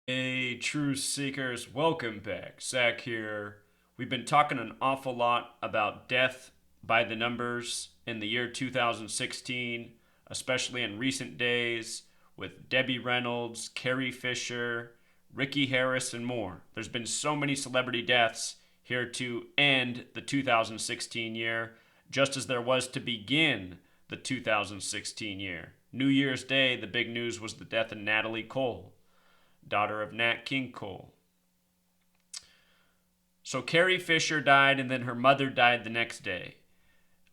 Hey, truth seekers, welcome back. Zach here. We've been talking an awful lot about death by the numbers in the year 2016, especially in recent days with Debbie Reynolds, Carrie Fisher, Ricky Harris, and more. There's been so many celebrity deaths here to end the 2016 year, just as there was to begin the 2016 year. New Year's Day, the big news was the death of Natalie Cole, daughter of Nat King Cole. So Carrie Fisher died, and then her mother died the next day.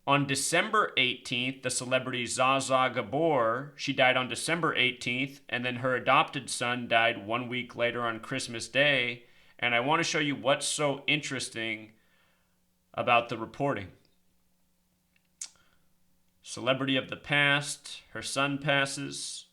On December 18th, the celebrity Zsa Zsa Gabor, she died on December 18th, and then her adopted son died 1 week later on Christmas Day. And I want to show you what's so interesting about the reporting. Celebrity of the past, her son passes.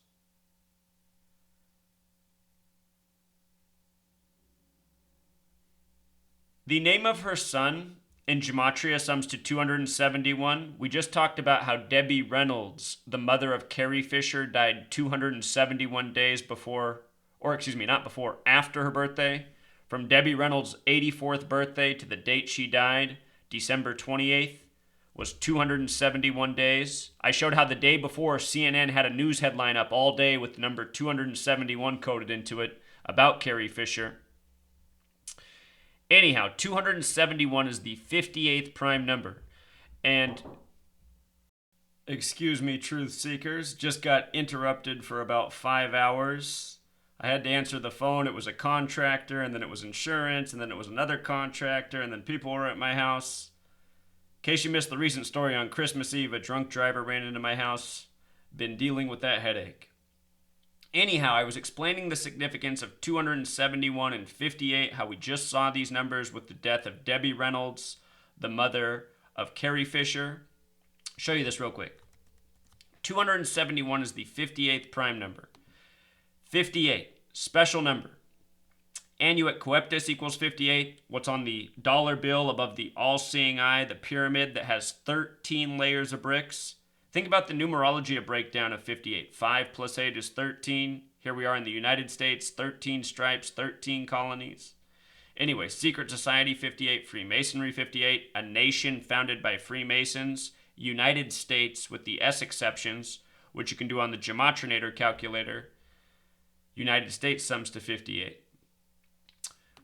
The name of her son in gematria sums to 271. We just talked about how Debbie Reynolds, the mother of Carrie Fisher, died 271 days before, or excuse me, not before, after her birthday. From Debbie Reynolds' 84th birthday to the date she died, December 28th, was 271 days. I showed how the day before CNN had a news headline up all day with the number 271 coded into it about Carrie Fisher. Anyhow, 271 is the 58th prime number. And, excuse me, truth seekers, just got interrupted for about 5 hours. I had to answer the phone. It was a contractor, and then it was insurance, and then it was another contractor, and then people were at my house. In case you missed the recent story on Christmas Eve, a drunk driver ran into my house. Been dealing with that headache. Anyhow, I was explaining the significance of 271 and 58, how we just saw these numbers with the death of Debbie Reynolds, the mother of Carrie Fisher. Show you this real quick. 271 is the 58th prime number. 58, special number. Annuit coeptus equals 58. What's on the dollar bill above the all-seeing eye, the pyramid that has 13 layers of bricks? Think about the numerology of breakdown of 58. 5 plus 8 is 13. Here we are in the United States, 13 stripes, 13 colonies. Anyway, secret society 58, Freemasonry 58, a nation founded by Freemasons, United States with the S exceptions, which you can do on the Gematrinator calculator. United States sums to 58.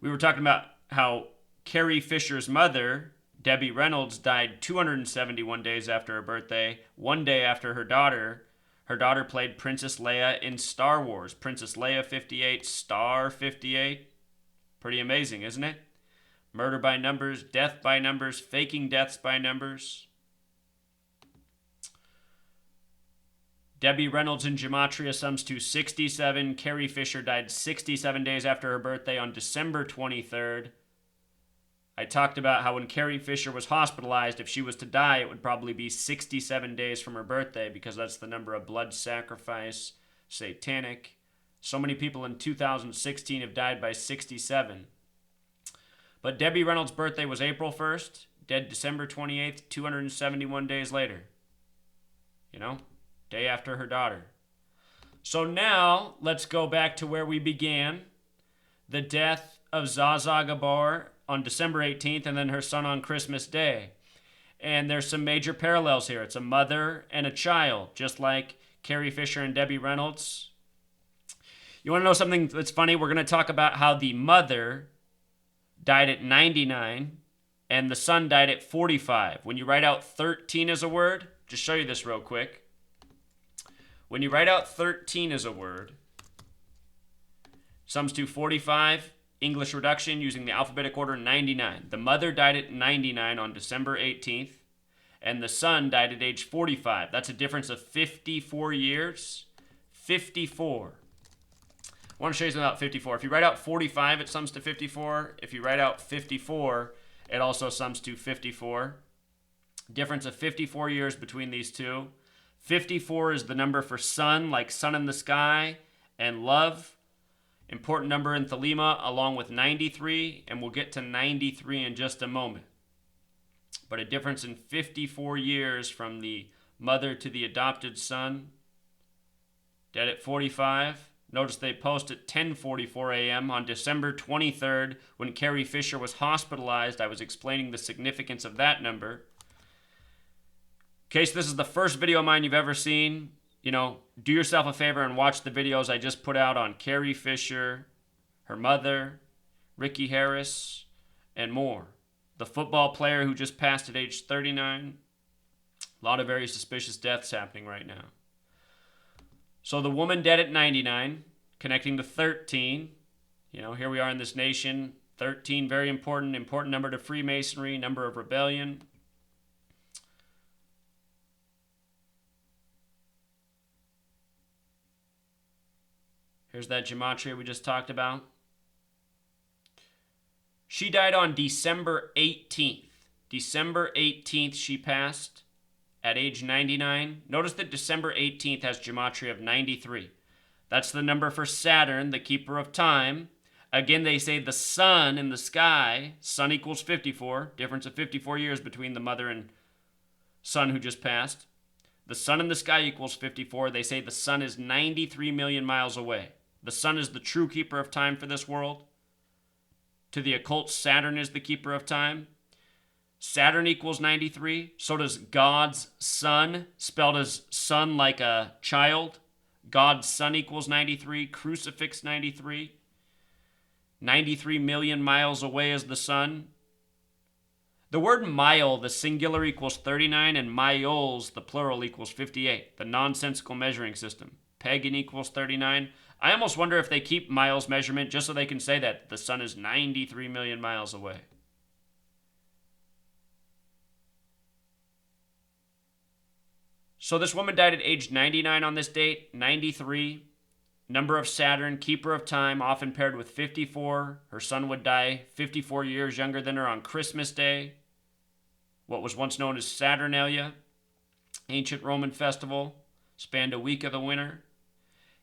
We were talking about how Carrie Fisher's mother, Debbie Reynolds, died 271 days after her birthday, one day after her daughter. Her daughter played Princess Leia in Star Wars. Princess Leia 58, Star 58. Pretty amazing, isn't it? Murder by numbers, death by numbers, faking deaths by numbers. Debbie Reynolds in gematria sums to 67. Carrie Fisher died 67 days after her birthday on December 23rd. I talked about how when Carrie Fisher was hospitalized, if she was to die, it would probably be 67 days from her birthday because that's the number of blood sacrifice, satanic. So many people in 2016 have died by 67. But Debbie Reynolds' birthday was April 1st, dead December 28th, 271 days later. You know, day after her daughter. So now, let's go back to where we began. The death of Zsa Zsa Gabor on December 18th, and then her son on Christmas Day. And there's some major parallels here. It's a mother and a child, just like Carrie Fisher and Debbie Reynolds. You want to know something that's funny? We're going to talk about how the mother died at 99 and the son died at 45. When you write out 13 as a word, just show you this real quick. When you write out 13 as a word, sums to 45. English reduction using the alphabetic order 99. The mother died at 99 on December 18th, and the son died at age 45. That's a difference of 54 years. 54. I want to show you something about 54. If you write out 45, it sums to 54. If you write out 54, it also sums to 54. Difference of 54 years between these two. 54 is the number for sun, like sun in the sky, and love. Important number in Thelema, along with 93, and we'll get to 93 in just a moment. But a difference in 54 years from the mother to the adopted son. Dead at 45. Notice they post at 10:44 a.m. on December 23rd when Carrie Fisher was hospitalized. I was explaining the significance of that number. In case this is the first video of mine you've ever seen, do yourself a favor and watch the videos I just put out on Carrie Fisher, her mother, Ricky Harris, and more. The football player who just passed at age 39. A lot of very suspicious deaths happening right now. So the woman dead at 99, connecting to 13. Here we are in this nation. 13, very important number to Freemasonry, number of rebellion. Here's that gematria we just talked about. She died on December 18th. December 18th she passed at age 99. Notice that December 18th has gematria of 93. That's the number for Saturn, the keeper of time. Again, they say the sun in the sky, sun equals 54, difference of 54 years between the mother and son who just passed. The sun in the sky equals 54. They say the sun is 93 million miles away. The sun is the true keeper of time for this world. To the occult, Saturn is the keeper of time. Saturn equals 93. So does God's Son, spelled as son like a child. God's Son equals 93. Crucifix 93. 93 million miles away is the sun. The word mile, the singular, equals 39, and miles, the plural, equals 58. The nonsensical measuring system. Pagan equals 39. I almost wonder if they keep miles measurement just so they can say that the sun is 93 million miles away. So this woman died at age 99 on this date, 93. Number of Saturn, keeper of time, often paired with 54. Her son would die 54 years younger than her on Christmas Day, what was once known as Saturnalia, ancient Roman festival, spanned a week of the winter.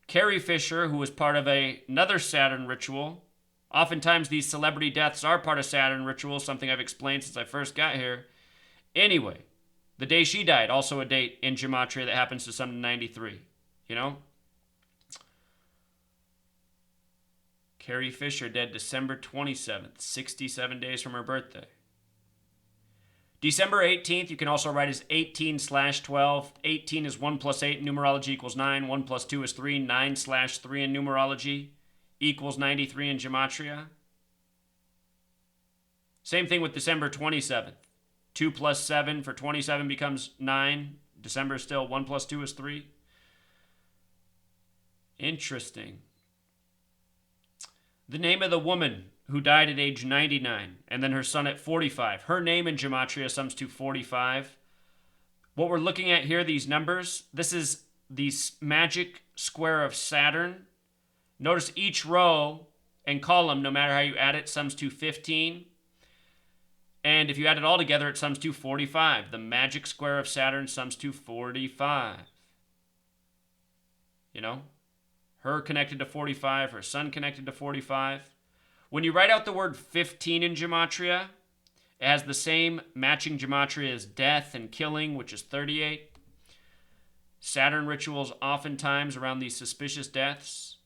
Carrie Fisher, who was part of another Saturn ritual. Oftentimes these celebrity deaths are part of Saturn rituals, something I've explained since I first got here. Anyway, the day she died, also a date in gematria that happens to some 93, Carrie Fisher dead December 27th, 67 days from her birthday. December 18th, you can also write as 18/12. 18 is 1 plus 8 in numerology equals 9. 1 plus 2 is 3. 9/3 in numerology equals 93 in gematria. Same thing with December 27th. 2 plus 7 for 27 becomes 9. December is still 1 plus 2 is 3. Interesting. The name of the woman who died at age 99 and then her son at 45. Her name in gematria sums to 45. What we're looking at here, these numbers, this is the magic square of Saturn. Notice each row and column, no matter how you add it, sums to 15. And if you add it all together, it sums to 45. The magic square of Saturn sums to 45. Her connected to 45, her son connected to 45. When you write out the word 15 in gematria, it has the same matching gematria as death and killing, which is 38. Saturn rituals oftentimes around these suspicious deaths.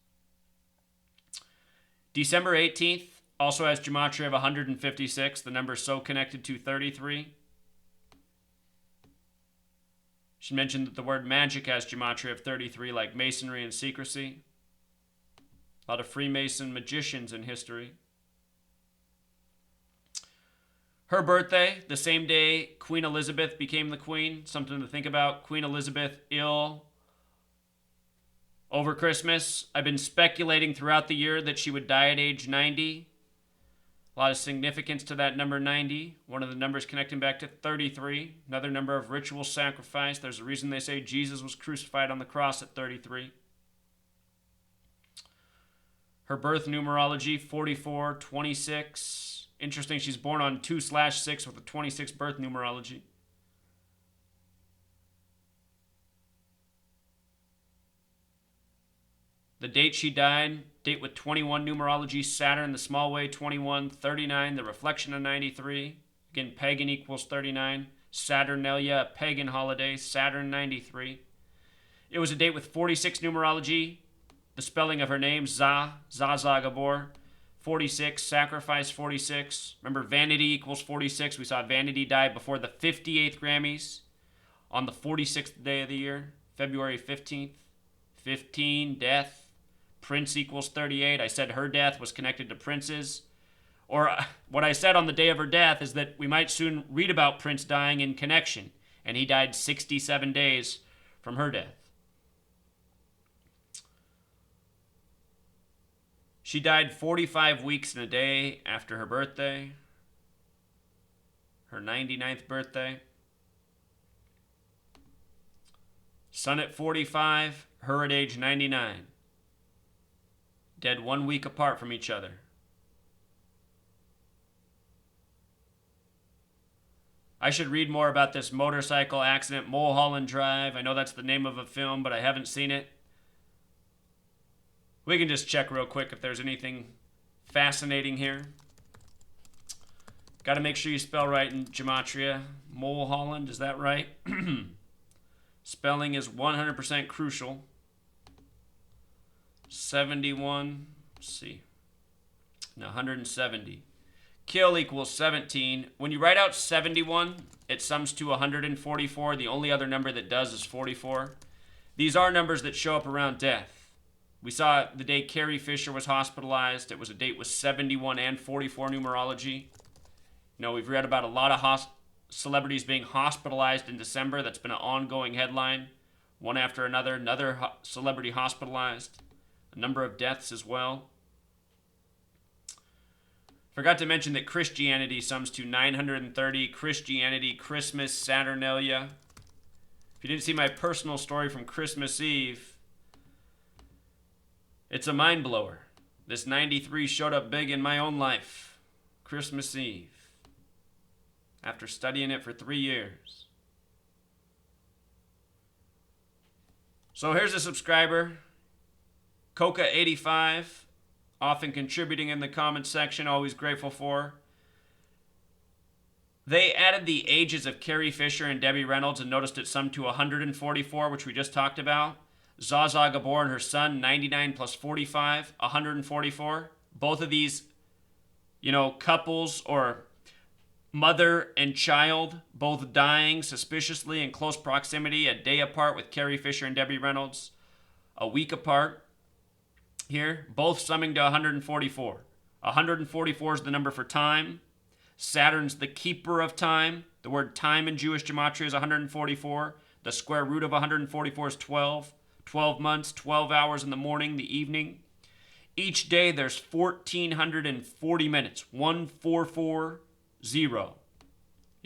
December 18th also has gematria of 156. The number is so connected to 33. She mentioned that the word magic has gematria of 33, like masonry and secrecy. A lot of Freemason magicians in history. Her birthday, the same day Queen Elizabeth became the queen. Something to think about. Queen Elizabeth ill over Christmas. I've been speculating throughout the year that she would die at age 90. A lot of significance to that number 90. One of the numbers connecting back to 33. Another number of ritual sacrifice. There's a reason they say Jesus was crucified on the cross at 33. Her birth numerology, 44, 26. Interesting, she's born on 2/6 with a 26 birth numerology. The date she died, date with 21 numerology, Saturn, the small way, 21, 39, the reflection of 93. Again, pagan equals 39. Saturnalia, a pagan holiday, Saturn 93. It was a date with 46 numerology, the spelling of her name, Zsa Zsa Gabor. 46, sacrifice 46. Remember, vanity equals 46. We saw Vanity die before the 58th Grammys on the 46th day of the year, February 15th. 15, death. Prince equals 38. I said her death was connected to Prince's. Or what I said on the day of her death is that we might soon read about Prince dying in connection, and he died 67 days from her death. She died 45 weeks and a day after her birthday, her 99th birthday. Son at 45, her at age 99. Dead 1 week apart from each other. I should read more about this motorcycle accident, Mulholland Drive. I know that's the name of a film, but I haven't seen it. We can just check real quick if there's anything fascinating here. Got to make sure you spell right in gematria. Mulholland, is that right? Spelling is 100% crucial. 71, let's see. No, 170. Kill equals 17. When you write out 71, it sums to 144. The only other number that does is 44. These are numbers that show up around death. We saw the day Carrie Fisher was hospitalized. It was a date with 71 and 44 numerology. You know, we've read about a lot of celebrities being hospitalized in December. That's been an ongoing headline. One after another celebrity hospitalized. A number of deaths as well. Forgot to mention that Christianity sums to 930. Christianity, Christmas, Saturnalia. If you didn't see my personal story from Christmas Eve, it's a mind blower. This 93 showed up big in my own life. Christmas Eve. After studying it for 3 years. So here's a subscriber. Coca85. Often contributing in the comments section, always grateful for. They added the ages of Carrie Fisher and Debbie Reynolds and noticed it summed to 144, which we just talked about. Zsa Zsa Gabor and her son, 99 plus 45, 144. Both of these, couples or mother and child, both dying suspiciously in close proximity, a day apart with Carrie Fisher and Debbie Reynolds, a week apart. Here, both summing to 144. 144 is the number for time. Saturn's the keeper of time. The word time in Jewish gematria is 144. The square root of 144 is 12. 12 months, 12 hours in the morning, the evening. Each day there's 1,440 minutes. 1440.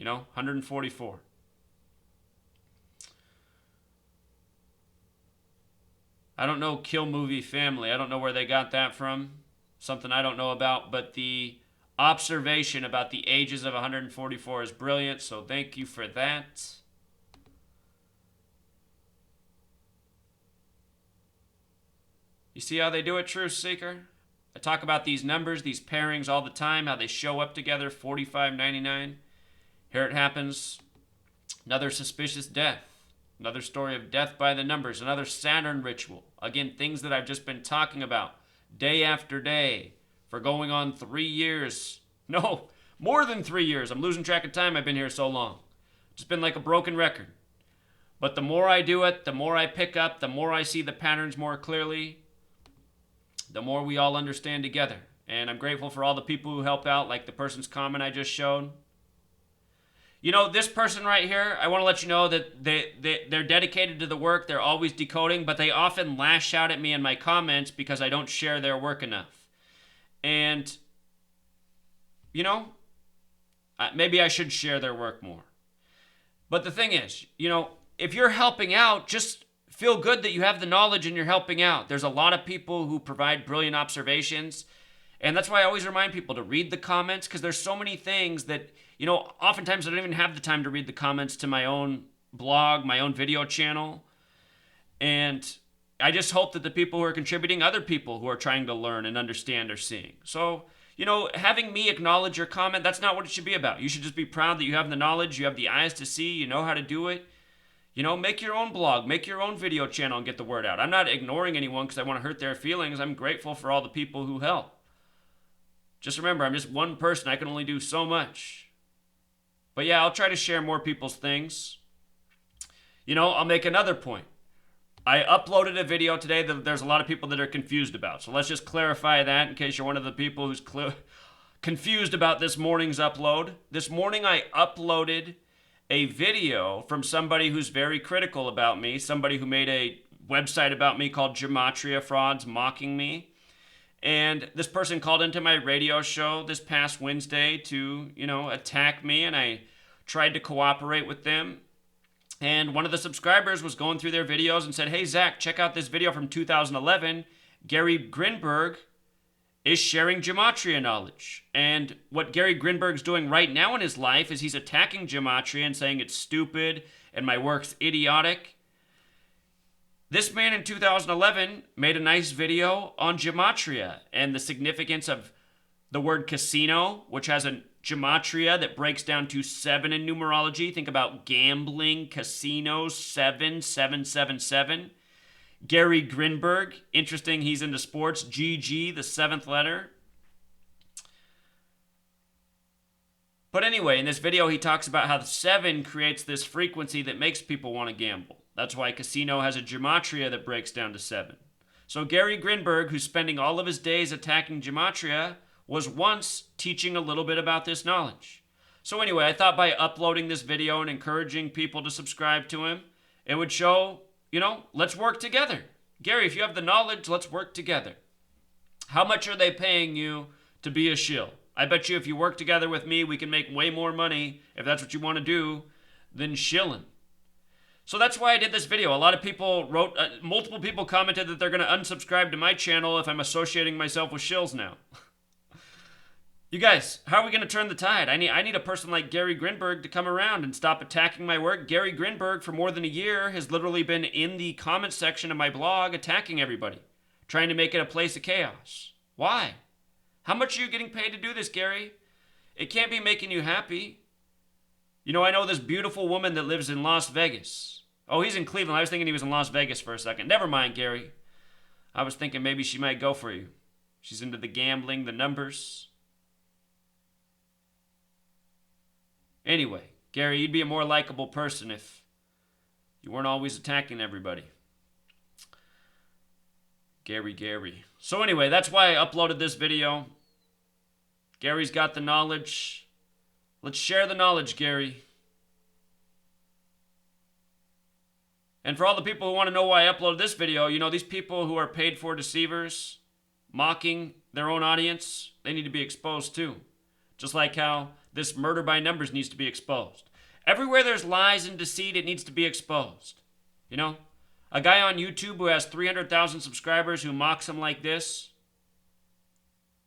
144. I don't know Kill Movie Family. I don't know where they got that from. Something I don't know about. But the observation about the ages of 144 is brilliant. So thank you for that. You see how they do it, Truth Seeker? I talk about these numbers, these pairings all the time, how they show up together, 4599. Here it happens. Another suspicious death. Another story of death by the numbers. Another Saturn ritual. Again, things that I've just been talking about day after day for going on 3 years. No, more than 3 years. I'm losing track of time. I've been here so long. It's been like a broken record. But the more I do it, the more I pick up, the more I see the patterns more clearly, the more we all understand together. And I'm grateful for all the people who help out, like the person's comment I just showed. This person right here, I want to let you know that they're dedicated to the work. They're always decoding, but they often lash out at me in my comments because I don't share their work enough. And, maybe I should share their work more. But the thing is, if you're helping out, just feel good that you have the knowledge and you're helping out. There's a lot of people who provide brilliant observations. And that's why I always remind people to read the comments, because there's so many things that, oftentimes I don't even have the time to read the comments to my own blog, my own video channel. And I just hope that the people who are contributing, other people who are trying to learn and understand, are seeing. So, having me acknowledge your comment, that's not what it should be about. You should just be proud that you have the knowledge, you have the eyes to see, you know how to do it. Make your own blog, make your own video channel and get the word out. I'm not ignoring anyone because I want to hurt their feelings. I'm grateful for all the people who help. Just remember, I'm just one person. I can only do so much. But yeah, I'll try to share more people's things. I'll make another point. I uploaded a video today that there's a lot of people that are confused about. So let's just clarify that in case you're one of the people who's confused about this morning's upload. This morning I uploaded a video from somebody who's very critical about me, somebody who made a website about me called Gematria Frauds, mocking me. And this person called into my radio show this past Wednesday to, attack me, and I tried to cooperate with them. And one of the subscribers was going through their videos and said, "Hey, Zach, check out this video from 2011. Gary Grinberg is sharing gematria knowledge." And what Gary Grinberg's doing right now in his life is he's attacking gematria and saying it's stupid and my work's idiotic. This man in 2011 made a nice video on gematria and the significance of the word casino, which has a gematria that breaks down to 7 in numerology. Think about gambling, casinos, 7777. Gary Grinberg, interesting, he's into sports. GG, the 7th letter. But anyway, in this video, he talks about how the 7 creates this frequency that makes people want to gamble. That's why casino has a gematria that breaks down to 7. So Gary Grinberg, who's spending all of his days attacking gematria, was once teaching a little bit about this knowledge. So anyway, I thought by uploading this video and encouraging people to subscribe to him, it would show, let's work together. Gary, if you have the knowledge, let's work together. How much are they paying you to be a shill? I bet you if you work together with me, we can make way more money, if that's what you want to do, than shilling. So that's why I did this video. A lot of people wrote, multiple people commented that they're going to unsubscribe to my channel if I'm associating myself with shills now. You guys, how are we going to turn the tide? I need a person like Gary Grinberg to come around and stop attacking my work. Gary Grinberg, for more than a year, has literally been in the comment section of my blog attacking everybody, trying to make it a place of chaos. Why? How much are you getting paid to do this, Gary? It can't be making you happy. I know this beautiful woman that lives in Las Vegas. Oh, he's in Cleveland. I was thinking he was in Las Vegas for a second. Never mind, Gary. I was thinking maybe she might go for you. She's into the gambling, the numbers. Anyway, Gary, you'd be a more likable person if you weren't always attacking everybody. Gary. So anyway, that's why I uploaded this video. Gary's got the knowledge. Let's share the knowledge, Gary. And for all the people who want to know why I uploaded this video, these people who are paid for deceivers, mocking their own audience, they need to be exposed too. Just like how this murder by numbers needs to be exposed. Everywhere there's lies and deceit, it needs to be exposed. A guy on YouTube who has 300,000 subscribers who mocks him like this.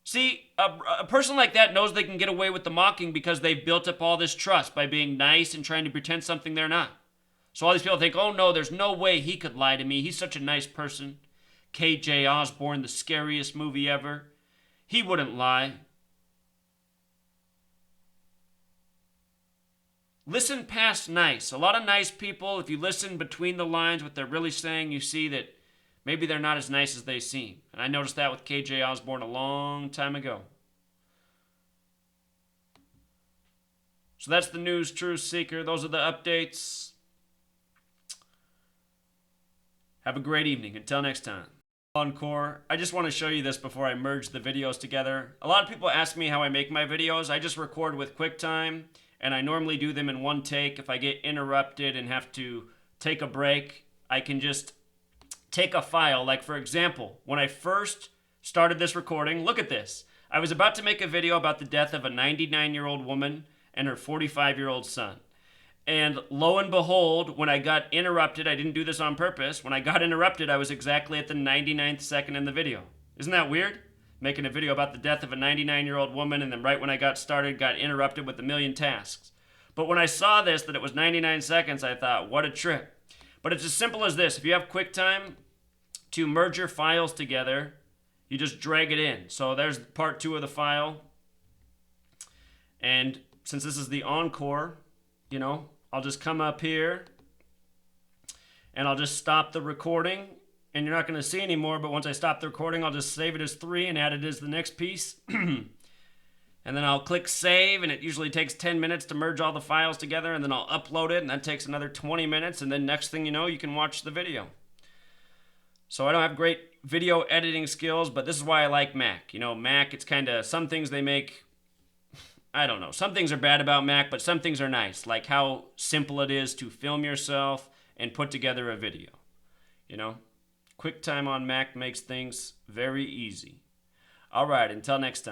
See, a person like that knows they can get away with the mocking because they've built up all this trust by being nice and trying to pretend something they're not. So all these people think, oh no, there's no way he could lie to me. He's such a nice person. KJ Osborne, the scariest movie ever. He wouldn't lie. Listen past nice. A lot of nice people, if you listen between the lines, what they're really saying, you see that maybe they're not as nice as they seem. And I noticed that with KJ Osborne a long time ago. So that's the news, Truth Seeker. Those are the updates. Have a great evening. Until next time. Encore. I just want to show you this before I merge the videos together. A lot of people ask me how I make my videos. I just record with QuickTime. And I normally do them in one take. If I get interrupted and have to take a break, I can just take a file. Like, for example, when I first started this recording, look at this. I was about to make a video about the death of a 99-year-old woman and her 45-year-old son. And lo and behold, when I got interrupted, I didn't do this on purpose. When I got interrupted, I was exactly at the 99th second in the video. Isn't that weird? Making a video about the death of a 99-year-old woman, and then right when I got started, got interrupted with a million tasks. But when I saw this, that it was 99 seconds, I thought, what a trip. But it's as simple as this. If you have QuickTime to merge your files together, you just drag it in. So there's part 2 of the file. And since this is the Encore, I'll just come up here and I'll just stop the recording, and you're not going to see anymore, but once I stop the recording, I'll just save it as 3 and add it as the next piece. And then I'll click save, and it usually takes 10 minutes to merge all the files together, and then I'll upload it, and that takes another 20 minutes, and then next thing you know, you can watch the video. So I don't have great video editing skills, but this is why I like Mac. You know, Mac, it's kind of, some things they make, I don't know, some things are bad about Mac, but some things are nice, like how simple it is to film yourself and put together a video. You know, QuickTime on Mac makes things very easy. All right, until next time.